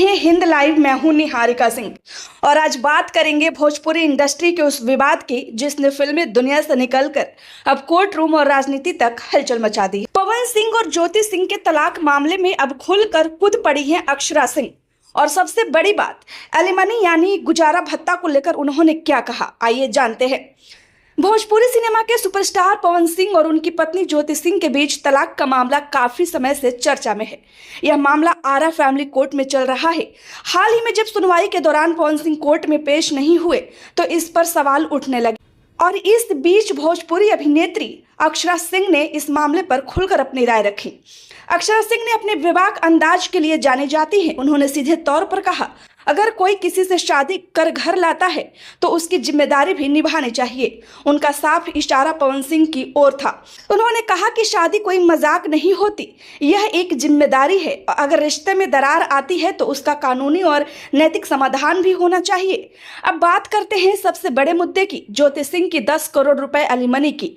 ये हिंद लाइव, मैं हूं निहारिका सिंह और आज बात करेंगे भोजपुरी इंडस्ट्री के उस विवाद की जिसने फिल्मी दुनिया से निकलकर अब कोर्ट रूम और राजनीति तक हलचल मचा दी। पवन सिंह और ज्योति सिंह के तलाक मामले में अब खुलकर कूद पड़ी हैं अक्षरा सिंह। और सबसे बड़ी बात, एलिमनी यानी गुजारा भत्ता को लेकर उन्होंने क्या कहा, आइए जानते हैं। भोजपुरी सिनेमा के सुपरस्टार पवन सिंह और उनकी पत्नी ज्योति सिंह के बीच तलाक का मामला काफी समय से चर्चा में है। यह मामला आरा फैमिली कोर्ट में चल रहा है। हाल ही में जब सुनवाई के दौरान पवन सिंह कोर्ट में पेश नहीं हुए तो इस पर सवाल उठने लगे और इस बीच भोजपुरी अभिनेत्री अक्षरा सिंह ने इस मामले पर खुलकर अपनी राय रखी। अक्षरा सिंह ने अपने बेबाक अंदाज के लिए जानी जाती हैं। उन्होंने सीधे तौर पर कहा, अगर कोई किसी से शादी कर घर लाता है तो उसकी जिम्मेदारी भी निभानी चाहिए। उनका साफ इशारा पवन सिंह की ओर था। उन्होंने कहा कि शादी कोई मजाक नहीं होती, यह एक जिम्मेदारी है। अगर रिश्ते में दरार आती है तो उसका कानूनी और नैतिक समाधान भी होना चाहिए। अब बात करते हैं सबसे बड़े मुद्दे की, ज्योति सिंह की 10 करोड़ रुपए एलिमनी की।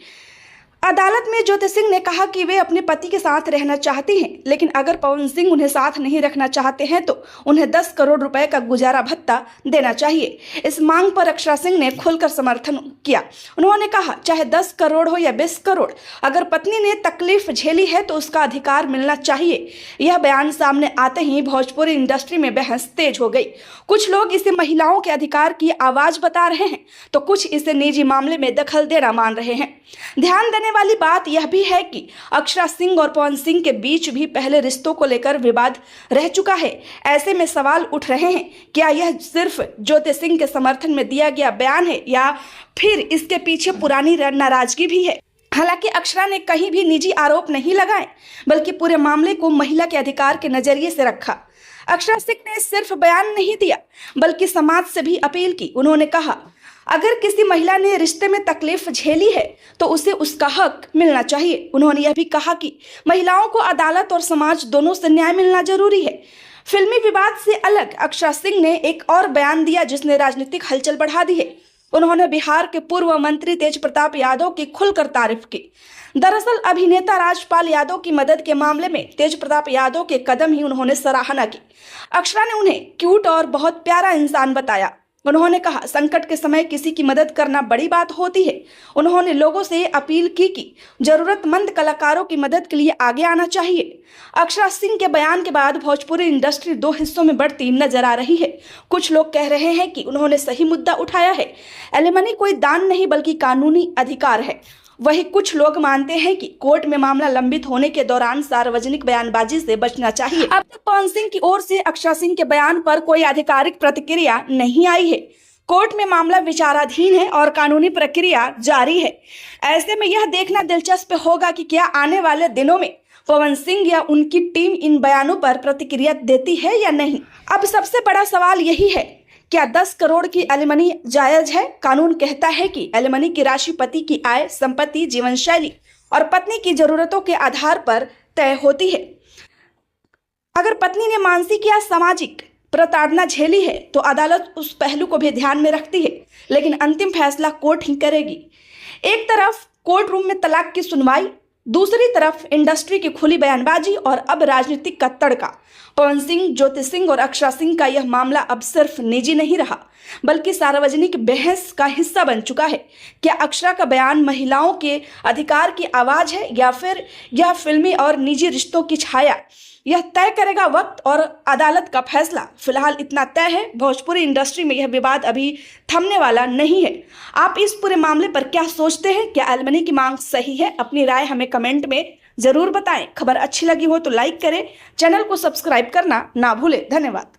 अदालत में ज्योति सिंह ने कहा कि वे अपने पति के साथ रहना चाहती हैं, लेकिन अगर पवन सिंह उन्हें साथ नहीं रखना चाहते हैं तो उन्हें 10 करोड़ रुपए का गुजारा भत्ता देना चाहिए। इस मांग पर अक्षरा सिंह ने खुलकर समर्थन किया। उन्होंने कहा, चाहे 10 करोड़ हो या 20 करोड़, अगर पत्नी ने तकलीफ झेली है तो उसका अधिकार मिलना चाहिए। यह बयान सामने आते ही भोजपुरी इंडस्ट्री में बहस तेज हो गई। कुछ लोग इसे महिलाओं के अधिकार की आवाज बता रहे हैं तो कुछ इसे निजी मामले में दखल देना मान रहे हैं। ध्यान देने वाली बात यह भी है कि अक्षरा सिंह और पवन सिंह के बीच भी पहले रिश्तों को लेकर विवाद रह चुका है। ऐसे में सवाल उठ रहे हैं, क्या यह सिर्फ ज्योति सिंह के समर्थन में दिया गया बयान है या फिर इसके पीछे पुरानी नाराजगी भी है। हालांकि अक्षरा ने कहीं भी निजी आरोप नहीं लगाए, बल्कि पूरे मामले को महिला के अधिकार के नजरिए से रखा। अक्षरा सिंह ने सिर्फ बयान नहीं दिया बल्कि समाज से भी अपील की। उन्होंने कहा, अगर किसी महिला ने रिश्ते में तकलीफ झेली है तो उसे उसका हक मिलना चाहिए। उन्होंने यह भी कहा कि महिलाओं को अदालत और समाज दोनों से न्याय मिलना जरूरी है। फिल्मी विवाद से अलग अक्षरा सिंह ने एक और बयान दिया जिसने राजनीतिक हलचल बढ़ा दी है। उन्होंने बिहार के पूर्व मंत्री तेज प्रताप यादव की खुलकर तारीफ की। दरअसल अभिनेता राजपाल यादव की मदद के मामले में तेज प्रताप यादव के कदम ही उन्होंने सराहना की। अक्षरा ने उन्हें क्यूट और बहुत प्यारा इंसान बताया। उन्होंने कहा, संकट के समय किसी की मदद करना बड़ी बात होती है। उन्होंने लोगों से अपील की कि जरूरतमंद कलाकारों की मदद के लिए आगे आना चाहिए। अक्षरा सिंह के बयान के बाद भोजपुरी इंडस्ट्री दो हिस्सों में बढ़ती नजर आ रही है। कुछ लोग कह रहे हैं कि उन्होंने सही मुद्दा उठाया है, एलिमनी कोई दान नहीं बल्कि कानूनी अधिकार है। वहीं कुछ लोग मानते हैं कि कोर्ट में मामला लंबित होने के दौरान सार्वजनिक बयानबाजी से बचना चाहिए। अब तक पवन सिंह की ओर से अक्षरा सिंह के बयान पर कोई आधिकारिक प्रतिक्रिया नहीं आई है। कोर्ट में मामला विचाराधीन है और कानूनी प्रक्रिया जारी है। ऐसे में यह देखना दिलचस्प होगा कि क्या आने वाले दिनों में पवन सिंह या उनकी टीम इन बयानों पर प्रतिक्रिया देती है या नहीं। अब सबसे बड़ा सवाल यही है, क्या 10 करोड़ की एलिमनी जायज है? कानून कहता है कि एलिमनी की राशि पति की आय, संपत्ति, जीवन शैली और पत्नी की जरूरतों के आधार पर तय होती है। अगर पत्नी ने मानसिक या सामाजिक प्रताड़ना झेली है तो अदालत उस पहलू को भी ध्यान में रखती है, लेकिन अंतिम फैसला कोर्ट ही करेगी। एक तरफ कोर्ट रूम में तलाक की सुनवाई, दूसरी तरफ इंडस्ट्री की खुली बयानबाजी और अब राजनीतिक का तड़का। पवन सिंह, ज्योति सिंह और अक्षरा सिंह का यह मामला अब सिर्फ निजी नहीं रहा बल्कि सार्वजनिक बहस का हिस्सा बन चुका है। क्या अक्षरा का बयान महिलाओं के अधिकार की आवाज है या फिर यह फिल्मी और निजी रिश्तों की छाया? यह तय करेगा वक्त और अदालत का फैसला। फिलहाल इतना तय है, भोजपुरी इंडस्ट्री में यह विवाद अभी थमने वाला नहीं है। आप इस पूरे मामले पर क्या सोचते हैं? क्या एलिमनी की मांग सही है? अपनी राय हमें कमेंट में जरूर बताएं। खबर अच्छी लगी हो तो लाइक करें, चैनल को सब्सक्राइब करना ना भूलें। धन्यवाद।